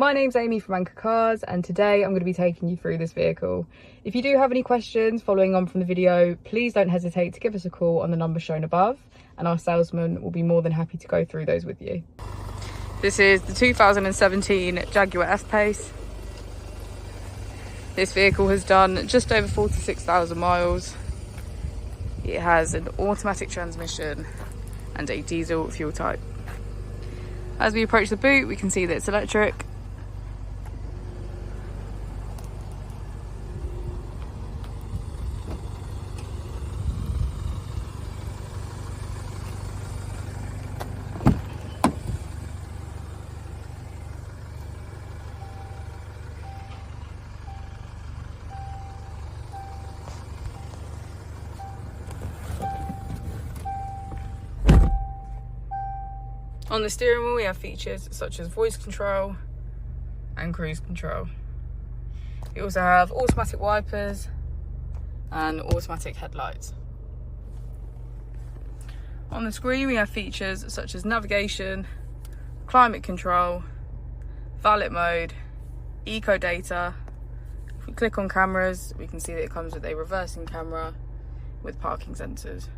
My name's Amy from Anchor Cars, and today I'm going to be taking you through this vehicle. If you do have any questions following on from the video, please don't hesitate to give us a call on the number shown above, and our salesman will be more than happy to go through those with you. This is the 2017 Jaguar F-Pace. This vehicle has done just over 46,000 miles. It has an automatic transmission and a diesel fuel type. As we approach the boot, we can see that it's electric. On the steering wheel, we have features such as voice control and cruise control. We also have automatic wipers and automatic headlights. On the screen, we have features such as navigation, climate control, valet mode, eco data. If we click on cameras, we can see that it comes with a reversing camera with parking sensors.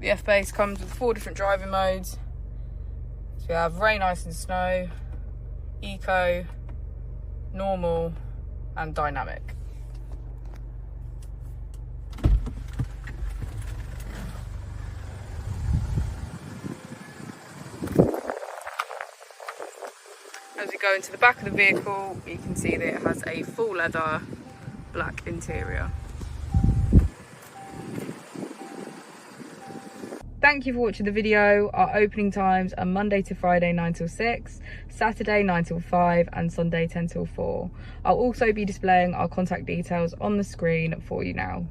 The F-Pace comes with 4 different driving modes. So we have rain, ice and snow, eco, normal and dynamic. As we go into the back of the vehicle, you can see that it has a full leather black interior. Thank you for watching the video. Our opening times are Monday to Friday 9 till 6, Saturday 9 till 5 and Sunday 10 till 4. I'll also be displaying our contact details on the screen for you now.